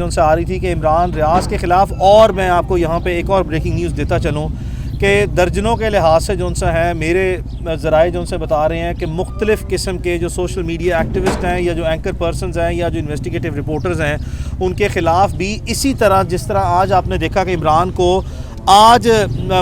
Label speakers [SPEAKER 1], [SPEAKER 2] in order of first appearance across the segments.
[SPEAKER 1] से आ रही थी कि इमरान रियाज के ख़िलाफ़, और मैं आपको यहाँ पे एक और ब्रेकिंग न्यूज़ देता चलूँ कि दर्जनों के लिहाज से जो सा है मेरे ज़राए जो से बता रहे हैं कि मुख्तलिफ़ किस्म के जो सोशल मीडिया एक्टिविस्ट हैं या जो एंकर पर्सनस हैं या जो इन्वेस्टिगेटिव रिपोर्टर्स हैं उनके ख़िलाफ़ भी इसी तरह, जिस तरह आज आपने देखा कि इमरान को आज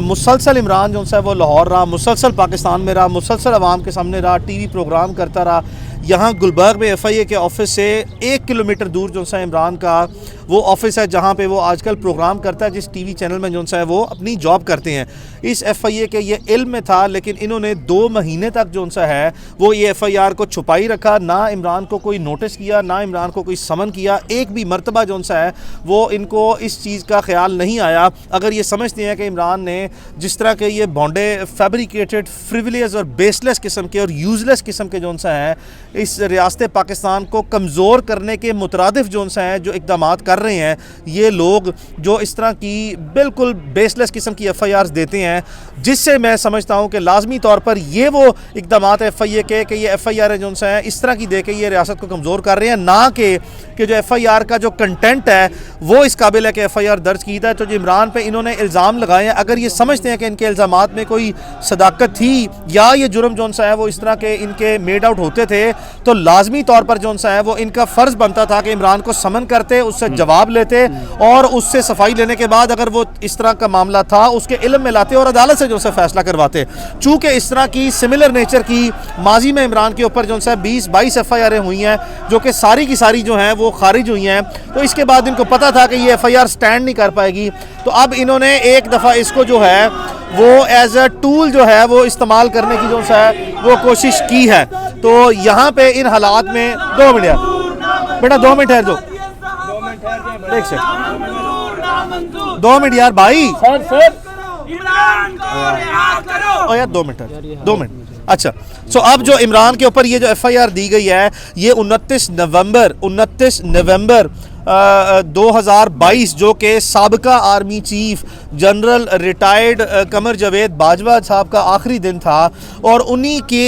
[SPEAKER 1] मुसलसल इमरान जो सा है वो लाहौर रहा, मुसलसल पाकिस्तान में रहा, मुसलसल आवाम के सामने रहा, टीवी प्रोग्राम करता रहा। यहाँ गुलबर्ग में FIA के ऑफिस से 1 किलोमीटर दूर जो सा इमरान का वो ऑफिस है जहाँ पे वो आजकल प्रोग्राम करता है, जिस टीवी चैनल में जो सा है वो अपनी जॉब करते हैं। इस FIA के ये इल्म में था, लेकिन इन्होंने 2 महीने तक जो सा है वो ये FIR को छुपाई रखा, ना इमरान को कोई नोटिस किया, ना इमरान को कोई समन किया। एक भी मरतबा जो सा है वो इनको इस चीज़ का ख्याल नहीं आया। अगर ये समझते हैं कि इमरान ने जिस तरह के ये बॉन्डे फैब्रिकेटेड, फ्रिवलियस और बेसलेस किस्म के और यूज़लेस किस्म के जो सा है इस रियासत पाकिस्तान को कमज़ोर करने के मुतरादिफ जो सा है जो इक़दामात कर रहे हैं, ये लोग जो इस तरह की बिल्कुल बेसलेस किस्म की FIRs देते हैं, जिससे मैं समझता हूँ कि लाजमी तौर पर ये वो इक़दामात FIA के कि ये FIR जो सा है इस तरह की दे के ये रियासत को कमज़ोर कर रहे हैं, ना कि जो FIR का जो कंटेंट है वो इस काबिल है कि FIR दर्ज की है। तो जो इमरान पे इन्होंने इल्ज़ाम लगाए हैं, अगर ये समझते हैं कि इनके इल्ज़ामात में कोई सदाकत थी या ये जुर्म जो सा है वो इस तरह के इनके मेड आउट होते थे, तो लाजमी तौर पर जो सा है वो इनका फ़र्ज़ बनता था कि इमरान को समन करते, उससे जवाब लेते और उससे सफाई लेने के बाद अगर वो इस तरह का मामला था उसके इल्म में लाते और अदालत से जो सा फैसला करवाते। चूँकि इस तरह की सिमिलर नेचर की माजी में इमरान के ऊपर जो सा 20-22 FIR हुई हैं जो कि सारी की सारी जो हैं वो खारिज हुई हैं, तो इसके बाद इनको पता था कि ये FIR स्टैंड नहीं कर पाएगी। तो अब इन्होंने एक दफ़ा इसको जो है वो एज अ टूल जो है वो इस्तेमाल करने की जो सा है वो कोशिश की है। तो यहाँ पे इन हालात में 2 मिनट यार बेटा, 2 मिनट ठहर दो, 2 मिनट यार भाई, यार 2 मिनट, 2 मिनट। अच्छा, सो अब जो इमरान के ऊपर ये जो FIR दी गई है ये 29 नवंबर 2022 जो कि साबिका army chief general retired Qamar Javed Bajwa साहब का आखिरी दिन था, और उन्हीं के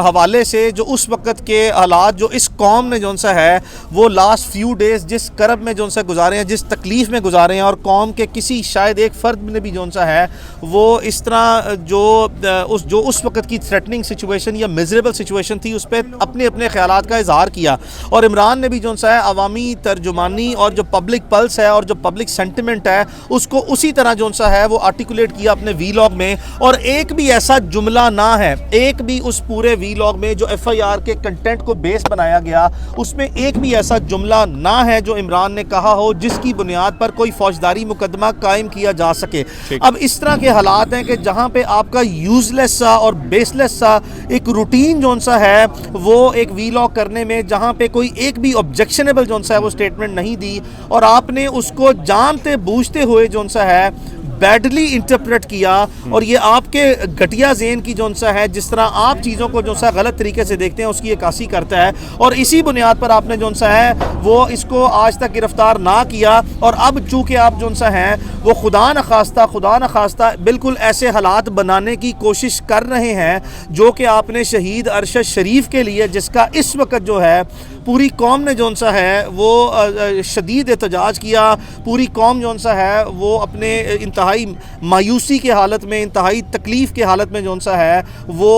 [SPEAKER 1] हवाले से जो उस वक़्त के हालात जो इस कौम ने जो सा है वो लास्ट फ्यू डेज़ जिस करब में जो सा गुजारे हैं, जिस तकलीफ़ में गुजारे हैं, और कौम के किसी शायद एक फ़र्द ने भी जो सा है वो इस तरह जो उस वक़्त की थ्रेटनिंग सिचुएशन या मिजरेबल सिचुएशन थी उस पर अपने अपने ख़यालात का इजहार किया। और इमरान ने भी जो सा है अवामी तर्जुमानी और जो पब्लिक पल्स है और जो पब्लिक सेंटिमेंट है उसको उसी तरह जो सा है वो आर्टिकुलेट किया अपने वीलॉग में। और एक भी ऐसा जुमला ना है, एक भी उस पूरे वीलॉग में जो FIR के कंटेंट को बेस बनाया गया उसमें एक भी ऐसा जुमला ना है जो इमरान ने कहा हो जिसकी बुनियाद पर कोई फौजदारी मुकदमा कायम किया जा सके। अब इस तरह के हालात हैं कि जहां पे आपका यूजलेस सा और बेसलेस सा एक रूटीन जो सा है वो एक वीलॉग करने में, जहां पे कोई एक भी ऑब्जेक्शनेबल जो सा है वो स्टेटमेंट नहीं दी, और आपने उसको जानते बूझते हुए जो सा है बैडली इंटरप्रेट किया। और ये आपके घटिया ज़हन की जो सा है, जिस तरह आप चीज़ों को जो सा गलत तरीके से देखते हैं उसकी अक्कासी करता है, और इसी बुनियाद पर आपने जो सा है वो इसको आज तक गिरफ्तार ना किया। और अब चूँकि आप जो सा हैं वो खुदा न खास्ता बिल्कुल ऐसे हालात बनाने की कोशिश कर रहे हैं जो कि आपने शहीद अरशद शरीफ के लिए, जिसका इस वक्त जो है पूरी कौम ने जो सा है वो शदीद एहतजाज किया, पूरी कौम जो सा है वो अपने इंतहाई मायूसी के हालत में, इंतहाई तकलीफ़ के हालत में जो सा है वो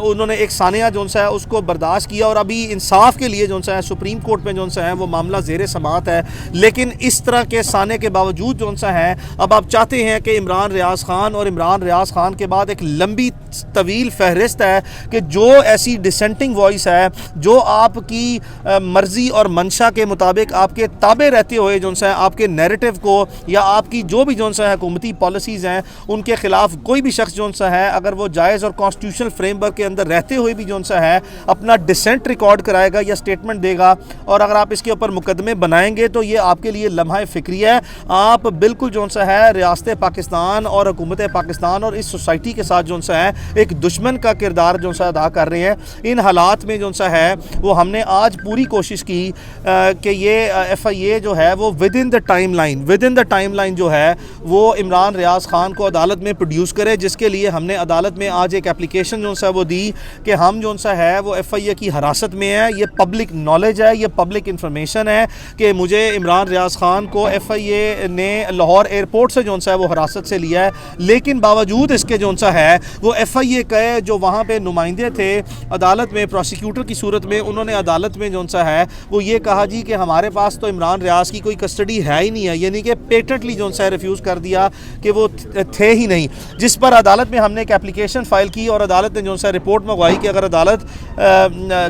[SPEAKER 1] उन्होंने एक सानिया जो सा है उसको बर्दाश्त किया। और अभी इंसाफ के लिए जो सा है सुप्रीम कोर्ट में जो सा है वो मामला ज़ेर समाअत है। लेकिन इस तरह के साने के बावजूद जो सा है अब आप चाहते हैं कि इमरान रियाज ख़ान, और इमरान रियाज ख़ान के बाद एक लंबी तवील फहरिस्त है कि जो ऐसी डिसेंटिंग वॉइस है जो आपकी मर्ज़ी और मंशा के मुताबिक आपके ताबे रहते हुए जो सा है आपके नैरेटिव को या आपकी जो भी जो सा है हुकूमती पॉलिसीज़ हैं उनके ख़िलाफ़ कोई भी शख्स जो सा है अगर वो जायज़ और कॉन्स्टिट्यूशनल फ्रेमवर्क के अंदर रहते हुए भी जो सा है अपना डिसेंट रिकॉर्ड कराएगा या स्टेटमेंट देगा, और अगर आप इसके ऊपर मुकदमे बनाएंगे तो ये आपके लिए लम्हा फ़िक्री है। आप बिल्कुल जो सा है रियासत पाकिस्तान और हुकूमत पाकिस्तान और इस सोसाइटी के साथ जो सा है एक दुश्मन का किरदार जो सा अदा कर रहे हैं। इन हालात में जो सा है वो हमने आज पूरी कोशिश की कि ये FIA जो है वो with in the time line जो है वो इमरान रियाज ख़ान को अदालत में प्रोड्यूस करे, जिसके लिए हमने अदालत में आज एक एप्लीकेशन जो सा वो दी कि हम जो सा है वो FIA की हिरासत में है। ये पब्लिक नॉलेज है, ये पब्लिक इंफॉर्मेशन है कि मुझे इमरान रियाज ख़ान को FIA ने लाहौर एयरपोर्ट से जो सा है वो हिरासत से लिया है, लेकिन बावजूद इसके जो सा है वो FIA के जो वहाँ पे नुमाइंदे थे अदालत में प्रोसिक्यूटर की सूरत में, उन्होंने अदालत में जो सा है वो ये कहा जी कि हमारे पास तो इमरान रियाज की कोई कस्टडी है ही नहीं है, यानी कि पेटेंटली जो सा रिफ्यूज़ कर दिया कि वो थे ही नहीं। जिस पर अदालत में हमने एक एप्लीकेशन फ़ाइल की और अदालत ने जो सा रिपोर्ट मंगवाई कि अगर अदालत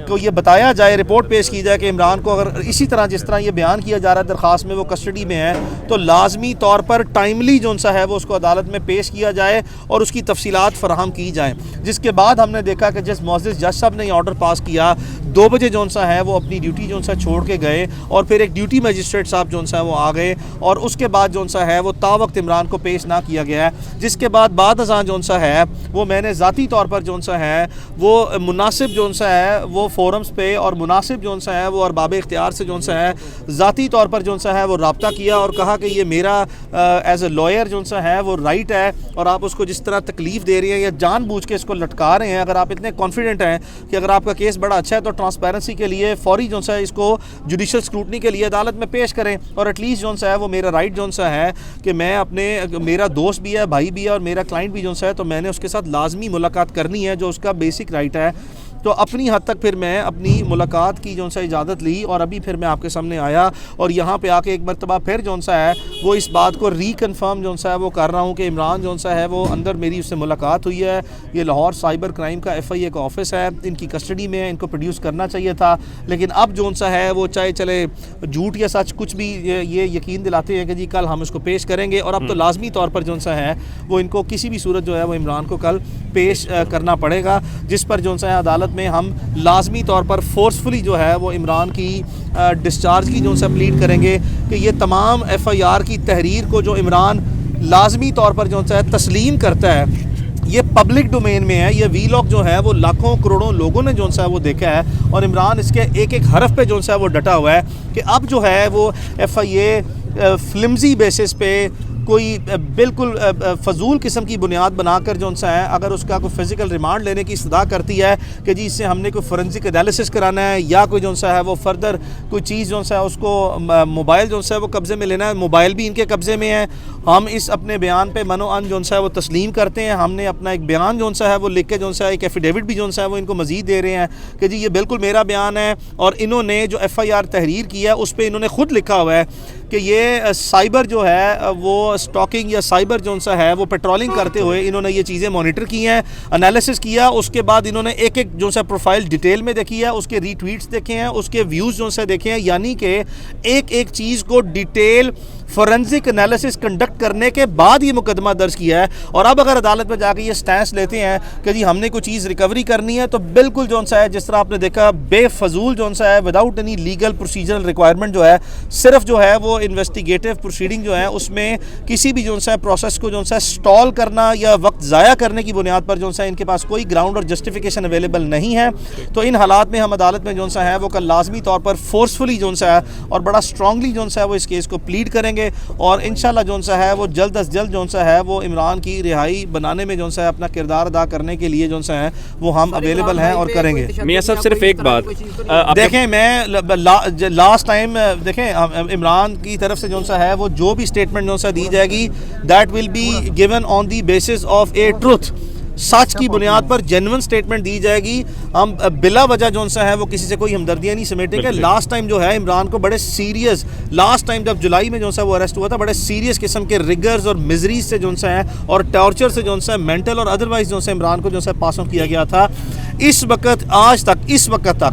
[SPEAKER 1] को ये बताया जाए, रिपोर्ट पेश की जाए कि इमरान को अगर इसी तरह जिस तरह ये बयान किया जा रहा है दरख्वास्त में वो कस्टडी में है, तो लाजमी तौर पर टाइमली जो सा है वो उसको अदालत में पेश किया जाए और उसकी तफसीलात फराहम की जाए। जिसके बाद हमने देखा कि जिस मोअज़्ज़िज़ जज साहब ने ऑर्डर पास किया 2 बजे जो सा है वो अपनी ड्यूटी जो सा छोड़ के गए और फिर एक ड्यूटी मजिस्ट्रेट साहब जो सा है वो आ गए और उसके बाद जो सा है वो तावक्त इमरान को पेश ना किया गया है। जिसके बाद अज़ां जो सा है वो मैंने ज़ाती तौर पर जो सा है वो मुनासिब जो सा है वो फोरम्स पे और मुनासिब जो सा है वो अरबाब इख्तियार से जो सा है ज़ाती तौर पर जो सा है वो रब्ता किया और कहा कि ये मेरा एज ए लॉयर जो सा है वो राइट है और आप उसको जिस तरह तकलीफ़ दे रही हैं या जानबूझ के इसको लटका रहे हैं, अगर आप इतने कॉन्फिडेंट हैं कि अगर आपका केस बड़ा अच्छा है तो ट्रांसपेरेंसी के लिए फौरी जो सा है इसको जुडिशल स्क्रूटनी के लिए अदालत में पेश करें और एटलीस्ट जो सा है वो मेरा राइट जो सा है कि मैं अपने मेरा दोस्त भी है, भाई भी है और मेरा क्लाइंट भी जो सा है, तो मैंने उसके साथ लाजमी मुलाकात करनी है जो उसका बेसिक राइट है। तो अपनी हद तक फिर मैं अपनी मुलाकात की जो सा इजाज़त ली और अभी फिर मैं आपके सामने आया और यहाँ पे आके एक मरतबा फिर जो सा है वो इस बात को रीकन्फर्म जो सा है वो कर रहा हूँ कि इमरान जो सा है वो अंदर मेरी उससे मुलाकात हुई है। ये लाहौर साइबर क्राइम का FIA का ऑफिस है, इनकी कस्टडी में है, इनको प्रोड्यूस करना चाहिए था, लेकिन अब जो सा है वो चाहे चले झूठ या सच कुछ भी ये यकीन दिलाते हैं कि जी कल हम इसको पेश करेंगे और अब तो लाजमी तौर पर जो सा है वो इनको किसी भी सूरत जो है वो इमरान को कल पेश करना पड़ेगा, जिस पर जो सा है अदालत में हम लाजमी तौर पर फोर्सफुली जो है वो इमरान की डिस्चार्ज की जो सा प्लीड करेंगे कि ये तमाम FIR की तहरीर को जो इमरान लाजमी तौर पर जो सा है तस्लीम करता है, ये पब्लिक डोमेन में है, ये वीलॉग जो है वो लाखों करोड़ों लोगों ने जो सा है वो देखा है और इमरान इसके एक एक हरफ पे जो सा है वो डटा हुआ है कि अब जो है वो FIA फ्लिमजी बेसिस पे कोई बिल्कुल फजूल किस्म की बुनियाद बनाकर जो सा है अगर उसका कोई फिज़िकल रिमांड लेने की इस्तदा करती है कि जी इससे हमने कोई फोरेंसिक एनालिसिस कराना है या कोई जो सा है वो फर्दर कोई चीज़ जो सा है उसको मोबाइल जो सा है वो कब्ज़े में लेना है, मोबाइल भी इनके कब्ज़े में है। हम इस अपने बयान पे मनो अन जो सा है वो तस्लीम करते हैं, हमने अपना एक बयान जो सा है वो लिख के जो सा है एक एफिडेविट भी जो सा है वो इनको मज़ीद दे रहे हैं कि जी ये बिल्कुल मेरा बयान है और इन्होंने जो FIR तहरीर की है उस पर इन्होंने ख़ुद लिखा हुआ है कि ये साइबर जो है वो स्टॉकिंग या साइबर जो सा है वो पेट्रोलिंग करते हुए इन्होंने ये चीज़ें मॉनिटर की हैं, एनालिसिस किया, उसके बाद इन्होंने एक एक जो सा प्रोफाइल डिटेल में देखी है, उसके रीट्वीट्स देखे हैं, उसके व्यूज़ जो सा देखे हैं, यानी कि एक एक चीज़ को डिटेल फोरेंसिक एनालिसिस कंडक्ट करने के बाद ये मुकदमा दर्ज किया है। और अब अगर अदालत में जाके ये स्टैंस लेते हैं कि जी हमने कोई चीज़ रिकवरी करनी है तो बिल्कुल जो सा है जिस तरह आपने देखा बेफजूल जो सा है without any legal procedural requirement जो है सिर्फ जो है वो इन्वेस्टिगेटिव प्रोसीडिंग जो है उसमें किसी भी जो सा प्रोसेस को जो सा स्टॉल करना या वक्त ज़ाया करने की बुनियाद पर जो सा इनके पास कोई ग्राउंड और जस्टिफिकेशन अवेलेबल नहीं है। तो इन हालात में हम अदालत में जो सा है वो कल लाजमी तौर पर फोर्सफुली जो सा है और बड़ा स्ट्रांगली जो सा है वो इस केस को प्लीड करेंगे और इंशाल्लाह जो सा है वो जल्द अज जल्द जो सा है वो इमरान की रिहाई बनाने में जो सा है अपना किरदार अदा करने के लिए जो सा है वो हम अवेलेबल हैं और करेंगे।
[SPEAKER 2] मियां साहब सिर्फ एक बात
[SPEAKER 1] देखें, मैं लास्ट टाइम देखें इमरान की तरफ से जो सा है वो जो भी स्टेटमेंट जो सा दी जाएगी that will be given on the basis of a truth, सच की बुनियाद पर जेन्युइन स्टेटमेंट दी जाएगी। हम बिला वजह जो सा है वो किसी से कोई हमदर्दियाँ नहीं समेटेंगे। लास्ट टाइम जो है इमरान को बड़े सीरियस, लास्ट टाइम जब जुलाई में जो सा वो अरेस्ट हुआ था बड़े सीरियस किस्म के रिगर्स और मिजरीज से जो सा है और टॉर्चर से जो सा मेंटल और अदरवाइज जो सा इमरान को जो सा पास ऑन किया गया था। इस वक्त आज तक इस वक्त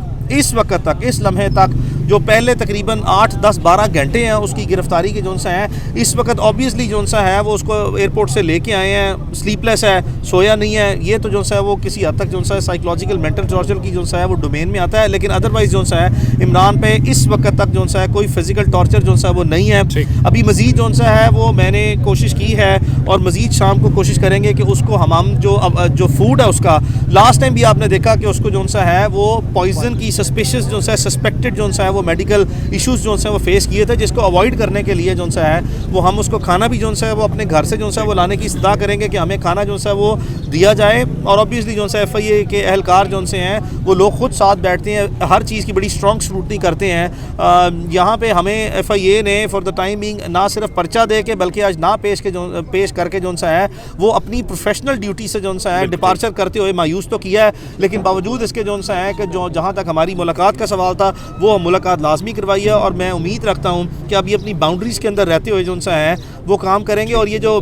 [SPEAKER 1] तक इस लम्हे तक जो पहले तकरीबन 8, 10, 12 घंटे हैं उसकी गिरफ्तारी के जो सा है, इस वक्त ऑब्वियसली जो सा है वो उसको एयरपोर्ट से लेके आए हैं, स्लीपलेस है, सोया नहीं है। ये तो जो सा है वो किसी हद तक जो सा है साइकोलॉजिकल मेंटल टॉर्चर की जो सा है वो डोमेन में आता है, लेकिन अदरवाइज जो सा है इमरान पे इस वक्त तक जो सा है कोई फिजिकल टॉर्चर जो सा है वो नहीं है। अभी मजीद जो सा है वो मैंने कोशिश की है और मजीद शाम को कोशिश करेंगे कि उसको हम जो फूड है उसका, लास्ट टाइम भी आपने देखा कि उसको जो सा है वो पॉइजन की सस्पिशियस जो सा है, सस्पेक्टेड जो सा है वो मेडिकल इश्यूज जो सा है वो फेस किए थे, जिसको अवॉइड करने के लिए जो सा है वो हम उसको खाना भी जो सा है वो अपने घर से जो सा है वो लाने की इस्तदा करेंगे कि हमें खाना जो सा है वो दिया जाए। और ऑब्वियसली जो सा FIA के एहलकार जो से हैं वो लोग खुद साथ बैठते हैं, हर चीज़ की बड़ी स्ट्रॉन्ग स्क्रूटनी करते हैं। यहाँ पे हमें FIA ने फॉर द टाइम बिंग ना सिर्फ पर्चा दे के बल्कि आज ना पेश करके जो सा है वो अपनी प्रोफेशनल ड्यूटी से जो सा है डिपार्चर करते हुए मायूस तो किया है, लेकिन बावजूद इसके जो सा है कि जो जहाँ तक हमारी मुलाकात का सवाल था वो मुलाकात लाजमी करवाई है। और मैं उम्मीद रखता हूँ कि अब ये अपनी बाउंड्रीज़ के अंदर रहते हुए जो सा है वो काम करेंगे। और ये जो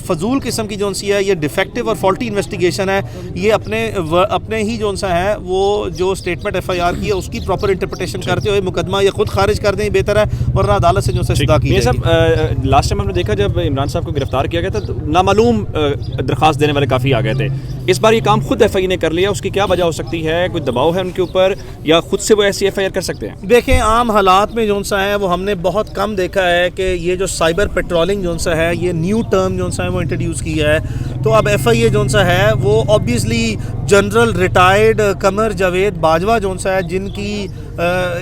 [SPEAKER 1] फजूल किस्म की जो सी है ये डिफेक्टिव और फॉल्टी इन्वेस्टिगेशन है, ये अपने ही जो सा है वो जो स्टेटमेंट FIR की है उसकी प्रॉपर इंटरप्रिटेशन करते हुए मुकदमा ये खुद खारिज कर दें बेहतर है, वरना अदालत से जो सा सजा की
[SPEAKER 2] जाएगी। लास्ट टाइम हमने देखा जब इमरान साहब को गिरफ्तार किया गया था तो नामालूम दरख्वास्त देने वाले काफ़ी आ गए थे। इस बार ये काम खुद FIA ने कर लिया, उसकी क्या वजह हो सकती है? कोई दबाव है उनके ऊपर या खुद से वो ऐसी FIR कर सकते हैं?
[SPEAKER 1] देखें, आम हालात में जो सा है वो हमने बहुत कम देखा है कि ये जो साइबर पेट्रोलिंग जो सा है ये न्यू टर्म जो सा है वो इंट्रोड्यूस किया है। तो अब FIA जो सा है वो obviously general retired Qamar Javed Bajwa जो सा है, जिनकी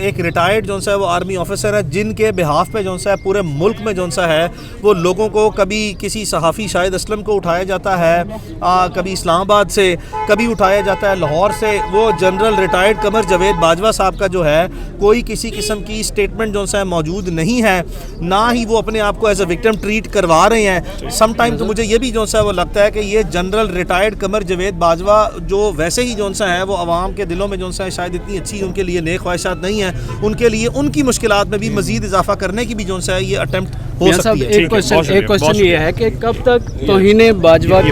[SPEAKER 1] एक रिटायर्ड जो सा है वो आर्मी ऑफिसर है, जिनके बिहाफ पे जो सा है पूरे मुल्क में जो सा है वो लोगों को, कभी किसी सहाफ़ी शाहिद असलम को उठाया जाता है, कभी इस्लामाबाद से, कभी उठाया जाता है लाहौर से। वो जनरल रिटायर्ड कमर जावेद बाजवा साहब का जो है कोई किसी किस्म की स्टेटमेंट जो सा है मौजूद नहीं है, ना ही वो अपने आप को एज अ विक्टिम ट्रीट करवा रहे हैं। सम टाइम तो मुझे ये भी जो सा है वो लगता है कि ये जनरल रिटायर्ड कमर जावेद बाजवा जो वैसे ही जो सा है वो आवाम के दिलों में जो सा है शायद इतनी अच्छी उनके लिए नेक ख्वाहिशात नहीं है, उनके लिए उनकी मुश्किलात में भी मज़ीद इजाफा करने की भी जो सा है ये अटेम्प्ट हो सकती है।
[SPEAKER 3] एक क्वेश्चन ये है कि कब तक तौहीन बाजवा की